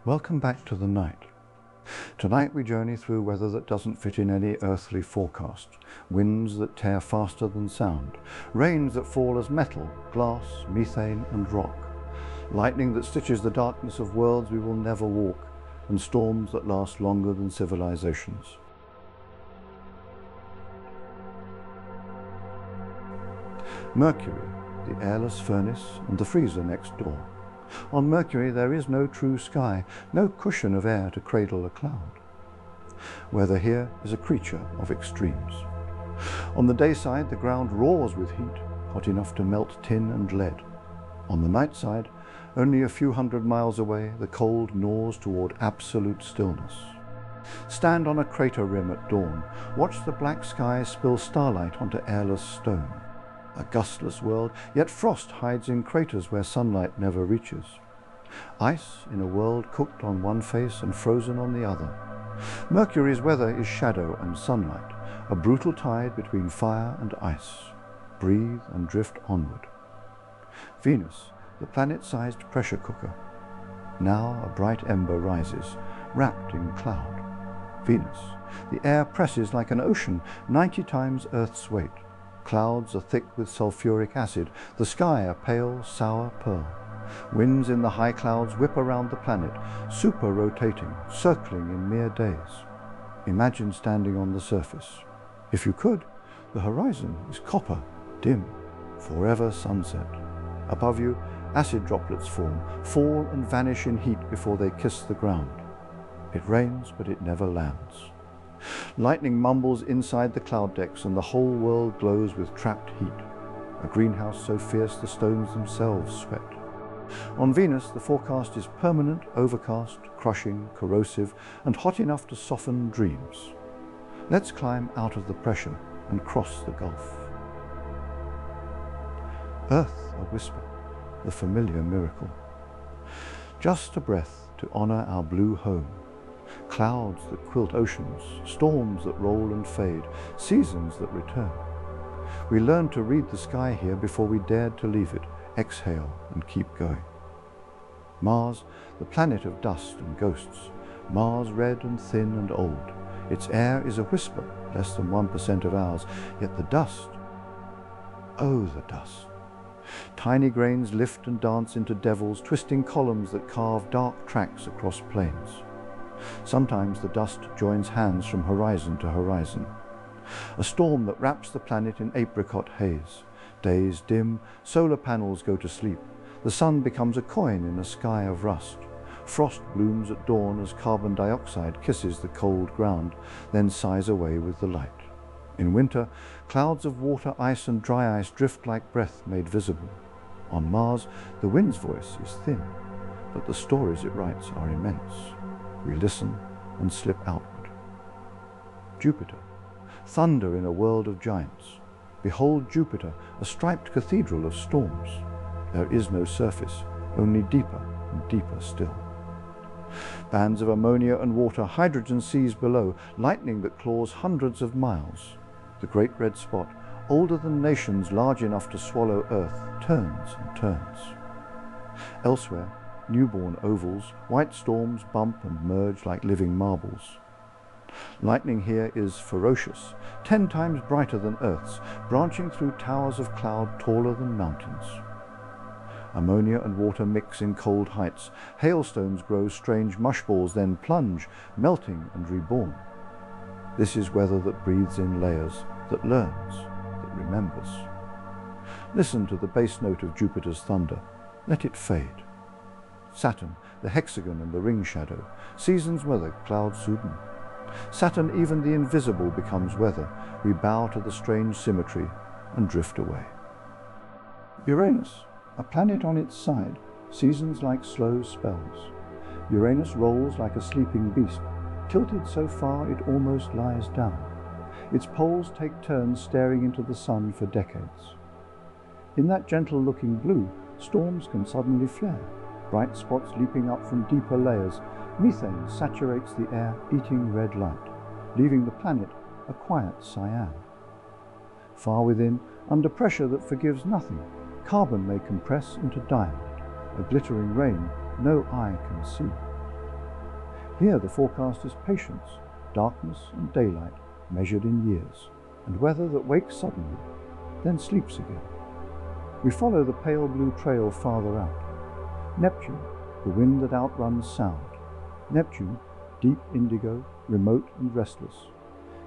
Welcome back to the night. Tonight we journey through weather that doesn't fit in any earthly forecast. Winds that tear faster than sound. Rains that fall as metal, glass, methane and rock. Lightning that stitches the darkness of worlds we will never walk. And storms that last longer than civilizations. Mercury, the airless furnace and the freezer next door. On Mercury there is no true sky, no cushion of air to cradle a cloud. Weather here is a creature of extremes. On the day side the ground roars with heat, hot enough to melt tin and lead. On the night side, only a few hundred miles away, the cold gnaws toward absolute stillness. Stand on a crater rim at dawn, watch the black sky spill starlight onto airless stone. A gustless world, yet frost hides in craters where sunlight never reaches. Ice in a world cooked on one face and frozen on the other. Mercury's weather is shadow and sunlight, a brutal tide between fire and ice. Breathe and drift onward. Venus, the planet-sized pressure cooker. Now a bright ember rises, wrapped in cloud. Venus, the air presses like an ocean, 90 times Earth's weight. Clouds are thick with sulfuric acid, the sky a pale, sour pearl. Winds in the high clouds whip around the planet, super-rotating, circling in mere days. Imagine standing on the surface. If you could, the horizon is copper, dim, forever sunset. Above you, acid droplets form, fall and vanish in heat before they kiss the ground. It rains, but it never lands. Lightning mumbles inside the cloud decks and the whole world glows with trapped heat. A greenhouse so fierce the stones themselves sweat. On Venus, the forecast is permanent, overcast, crushing, corrosive, and hot enough to soften dreams. Let's climb out of the pressure and cross the gulf. Earth a whisper, the familiar miracle. Just a breath to honor our blue home. Clouds that quilt oceans, storms that roll and fade, seasons that return. We learned to read the sky here before we dared to leave it, exhale and keep going. Mars, the planet of dust and ghosts. Mars red and thin and old. Its air is a whisper, less than 1% of ours, yet the dust, oh the dust. Tiny grains lift and dance into devils, twisting columns that carve dark tracks across plains. Sometimes the dust joins hands from horizon to horizon. A storm that wraps the planet in apricot haze. Days dim, solar panels go to sleep. The sun becomes a coin in a sky of rust. Frost blooms at dawn as carbon dioxide kisses the cold ground, then sighs away with the light. In winter, clouds of water, ice and dry ice drift like breath made visible. On Mars, the wind's voice is thin, but the stories it writes are immense. We listen and slip outward. Jupiter, thunder in a world of giants. Behold Jupiter, a striped cathedral of storms. There is no surface, only deeper and deeper still. Bands of ammonia and water, hydrogen seas below, lightning that claws hundreds of miles. The great red spot, older than nations large enough to swallow Earth, turns and turns. Elsewhere, newborn ovals, white storms bump and merge like living marbles. Lightning here is ferocious, 10 times brighter than Earth's, branching through towers of cloud taller than mountains. Ammonia and water mix in cold heights. Hailstones grow strange mushballs, then plunge, melting and reborn. This is weather that breathes in layers, that learns, that remembers. Listen to the bass note of Jupiter's thunder. Let it fade. Saturn, the hexagon and the ring shadow. Seasons weather, clouds Sudan. Saturn, even the invisible becomes weather. We bow to the strange symmetry and drift away. Uranus, a planet on its side, seasons like slow spells. Uranus rolls like a sleeping beast, tilted so far it almost lies down. Its poles take turns staring into the sun for decades. In that gentle-looking blue, storms can suddenly flare. Bright spots leaping up from deeper layers. Methane saturates the air, eating red light, leaving the planet a quiet cyan. Far within, under pressure that forgives nothing, carbon may compress into diamond, a glittering rain no eye can see. Here the forecast is patience, darkness and daylight measured in years, and weather that wakes suddenly, then sleeps again. We follow the pale blue trail farther out. Neptune, the wind that outruns sound. Neptune, deep indigo, remote and restless.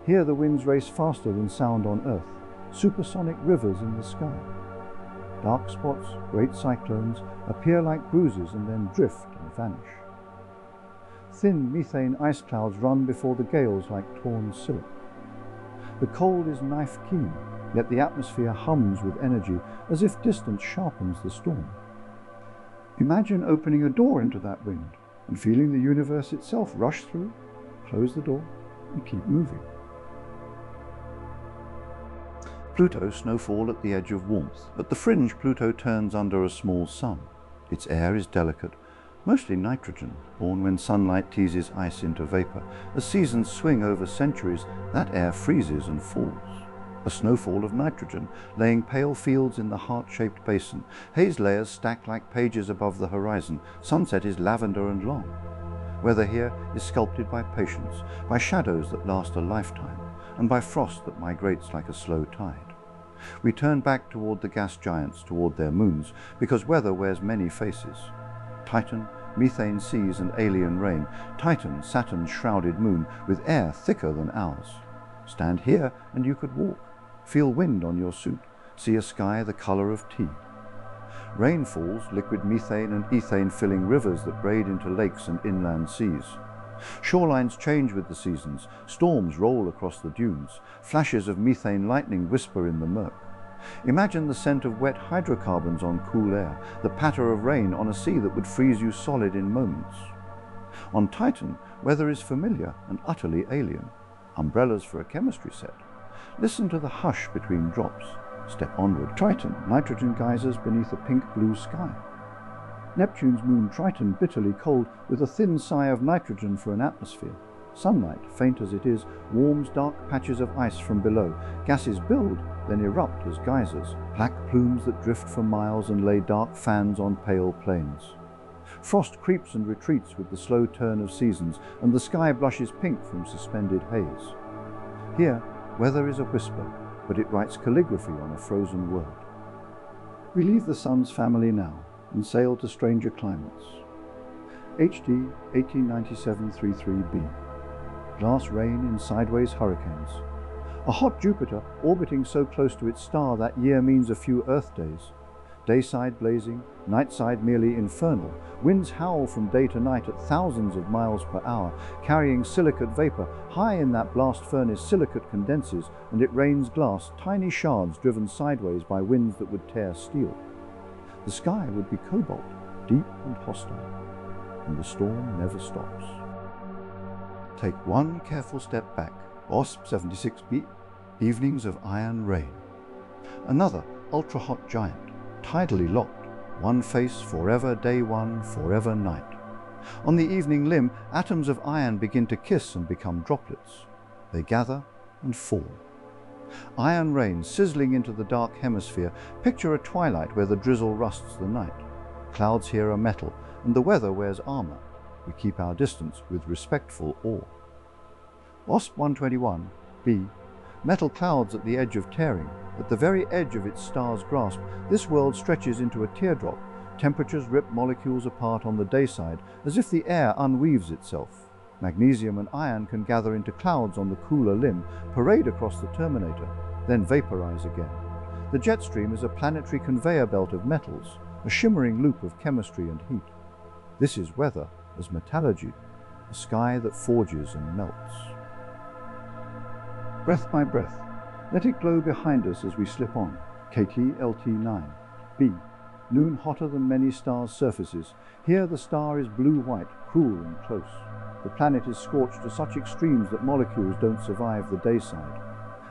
Here the winds race faster than sound on Earth, supersonic rivers in the sky. Dark spots, great cyclones, appear like bruises and then drift and vanish. Thin methane ice clouds run before the gales like torn silk. The cold is knife-keen, yet the atmosphere hums with energy as if distance sharpens the storm. Imagine opening a door into that wind and feeling the universe itself rush through, close the door and keep moving. Pluto, snowfall at the edge of warmth. At the fringe, Pluto turns under a small sun. Its air is delicate, mostly nitrogen, born when sunlight teases ice into vapor. As seasons swing over centuries, that air freezes and falls. A snowfall of nitrogen, laying pale fields in the heart-shaped basin. Haze layers stack like pages above the horizon. Sunset is lavender and long. Weather here is sculpted by patience, by shadows that last a lifetime, and by frost that migrates like a slow tide. We turn back toward the gas giants, toward their moons, because weather wears many faces. Titan, methane seas and alien rain. Titan, Saturn's shrouded moon, with air thicker than ours. Stand here and you could walk. Feel wind on your suit. See a sky the color of tea. Rain falls, liquid methane and ethane filling rivers that braid into lakes and inland seas. Shorelines change with the seasons. Storms roll across the dunes. Flashes of methane lightning whisper in the murk. Imagine the scent of wet hydrocarbons on cool air, the patter of rain on a sea that would freeze you solid in moments. On Titan, weather is familiar and utterly alien. Umbrellas for a chemistry set. Listen to the hush between drops. Step onward. Triton, nitrogen geysers beneath a pink-blue sky. Neptune's moon Triton, bitterly cold, with a thin sigh of nitrogen for an atmosphere. Sunlight, faint as it is, warms dark patches of ice from below. Gases build, then erupt as geysers, black plumes that drift for miles and lay dark fans on pale plains. Frost creeps and retreats with the slow turn of seasons, and the sky blushes pink from suspended haze. Here, weather is a whisper, but it writes calligraphy on a frozen world. We leave the sun's family now and sail to stranger climates. HD 1897-33b. Glass rain in sideways hurricanes. A hot Jupiter orbiting so close to its star that year means a few Earth days. Dayside blazing, nightside merely infernal. Winds howl from day to night at thousands of miles per hour, carrying silicate vapor. High in that blast furnace, silicate condenses, and it rains glass, tiny shards driven sideways by winds that would tear steel. The sky would be cobalt, deep and hostile, and the storm never stops. Take one careful step back. WASP 76b, evenings of iron rain. Another ultra-hot giant, tidally locked, one face forever day one, forever night. On the evening limb, atoms of iron begin to kiss and become droplets. They gather and fall. Iron rain sizzling into the dark hemisphere. Picture a twilight where the drizzle rusts the night. Clouds here are metal, and the weather wears armor. We keep our distance with respectful awe. WASP 121b, metal clouds at the edge of tearing. At the very edge of its star's grasp, this world stretches into a teardrop. Temperatures rip molecules apart on the dayside, as if the air unweaves itself. Magnesium and iron can gather into clouds on the cooler limb, parade across the terminator, then vaporize again. The jet stream is a planetary conveyor belt of metals, a shimmering loop of chemistry and heat. This is weather as metallurgy, a sky that forges and melts. Breath by breath, let it glow behind us as we slip on. KT LT9. B. Noon hotter than many stars' surfaces. Here the star is blue-white, cruel and close. The planet is scorched to such extremes that molecules don't survive the dayside.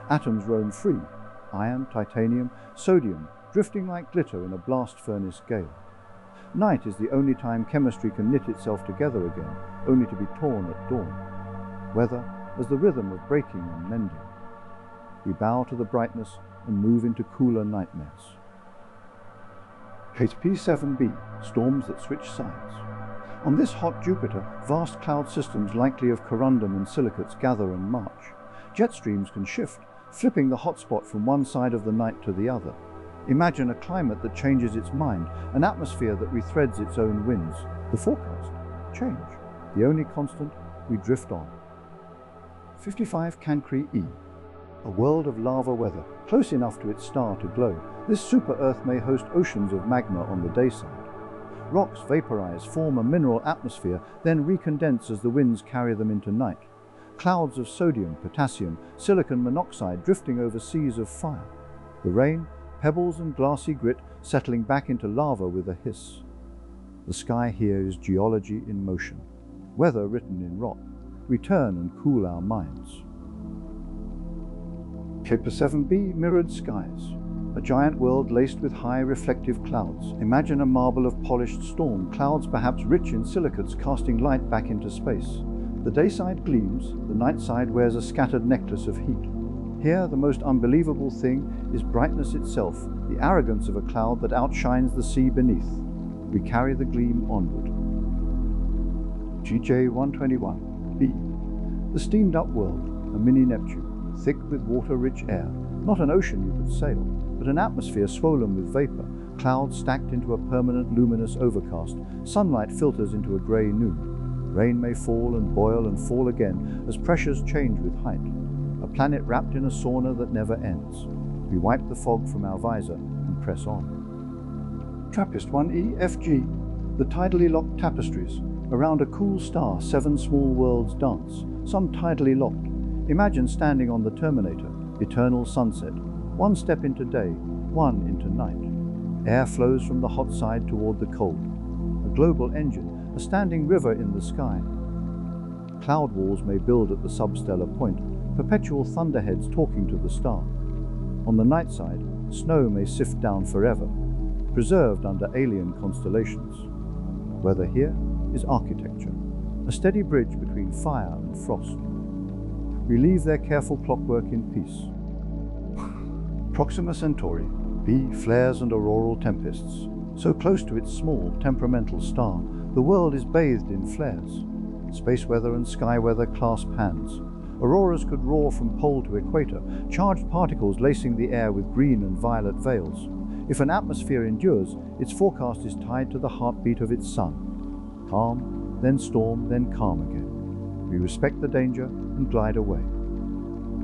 Atoms roam free, iron, titanium, sodium, drifting like glitter in a blast furnace gale. Night is the only time chemistry can knit itself together again, only to be torn at dawn. Weather as the rhythm of breaking and mending. We bow to the brightness and move into cooler nightmares. Kate P7b, storms that switch sides. On this hot Jupiter, vast cloud systems likely of corundum and silicates gather and march. Jet streams can shift, flipping the hotspot from one side of the night to the other. Imagine a climate that changes its mind, an atmosphere that rethreads its own winds. The forecast? Change. The only constant, we drift on. 55 Cancri E. A world of lava weather, close enough to its star to glow. This super-Earth may host oceans of magma on the day side. Rocks vaporize, form a mineral atmosphere, then recondense as the winds carry them into night. Clouds of sodium, potassium, silicon monoxide drifting over seas of fire. The rain, pebbles and glassy grit settling back into lava with a hiss. The sky here is geology in motion, weather written in rock. We turn and cool our minds. Clipper 7b, mirrored skies. A giant world laced with high reflective clouds. Imagine a marble of polished storm, clouds perhaps rich in silicates casting light back into space. The day side gleams, the night side wears a scattered necklace of heat. Here, the most unbelievable thing is brightness itself, the arrogance of a cloud that outshines the sea beneath. We carry the gleam onward. GJ 121b. The steamed up world, a mini Neptune, thick with water-rich air. Not an ocean you could sail, but an atmosphere swollen with vapor, clouds stacked into a permanent luminous overcast, sunlight filters into a grey noon. Rain may fall and boil and fall again as pressures change with height. A planet wrapped in a sauna that never ends. We wipe the fog from our visor and press on. Trappist 1e FG. The tidally locked tapestries. Around a cool star, 7 small worlds dance, some tidally locked. Imagine standing on the Terminator, eternal sunset. One step into day, one into night. Air flows from the hot side toward the cold. A global engine, a standing river in the sky. Cloud walls may build at the substellar point, perpetual thunderheads talking to the star. On the night side, snow may sift down forever, preserved under alien constellations. Weather here is architecture, a steady bridge between fire and frost. We leave their careful clockwork in peace. Proxima Centauri, B, flares and auroral tempests. So close to its small, temperamental star, the world is bathed in flares. Space weather and sky weather clasp hands. Auroras could roar from pole to equator, charged particles lacing the air with green and violet veils. If an atmosphere endures, its forecast is tied to the heartbeat of its sun. Calm, then storm, then calm again. We respect the danger and glide away.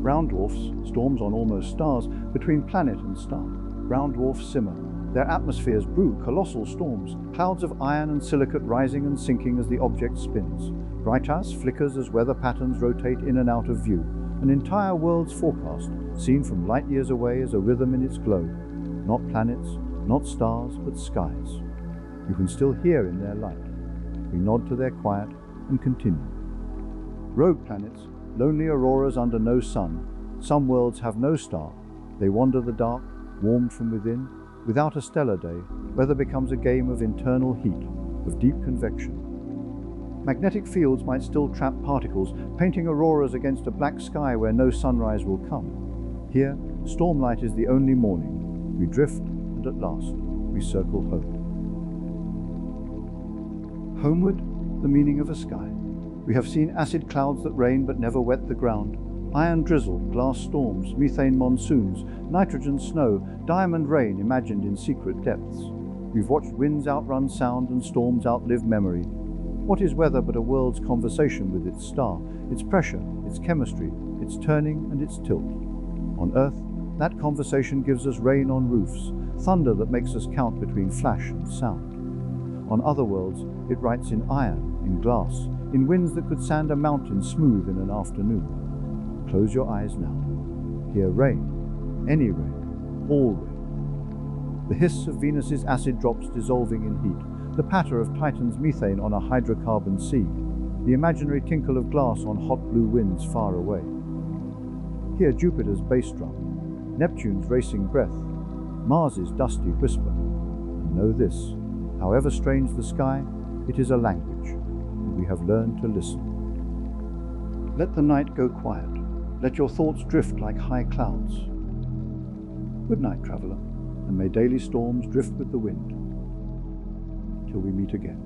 Brown dwarfs, storms on almost stars, between planet and star. Brown dwarfs simmer. Their atmospheres brew colossal storms, clouds of iron and silicate rising and sinking as the object spins. Brightas flickers as weather patterns rotate in and out of view. An entire world's forecast, seen from light years away as a rhythm in its glow. Not planets, not stars, but skies. You can still hear in their light. We nod to their quiet and continue. Rogue planets, lonely auroras under no sun. Some worlds have no star. They wander the dark, warmed from within. Without a stellar day, weather becomes a game of internal heat, of deep convection. Magnetic fields might still trap particles, painting auroras against a black sky where no sunrise will come. Here, stormlight is the only morning. We drift, and at last, we circle home. Homeward, the meaning of a sky. We have seen acid clouds that rain but never wet the ground, iron drizzle, glass storms, methane monsoons, nitrogen snow, diamond rain imagined in secret depths. We've watched winds outrun sound and storms outlive memory. What is weather but a world's conversation with its star, its pressure, its chemistry, its turning and its tilt? On Earth, that conversation gives us rain on roofs, thunder that makes us count between flash and sound. On other worlds, it writes in iron, in glass, in winds that could sand a mountain smooth in an afternoon. Close your eyes now. Hear rain, any rain, all rain. The hiss of Venus's acid drops dissolving in heat, the patter of Titan's methane on a hydrocarbon sea, the imaginary tinkle of glass on hot blue winds far away. Hear Jupiter's bass drum, Neptune's racing breath, Mars's dusty whisper. And know this, however strange the sky, it is a language, and we have learned to listen. Let the night go quiet. Let your thoughts drift like high clouds. Good night, traveler, and may daily storms drift with the wind, till we meet again.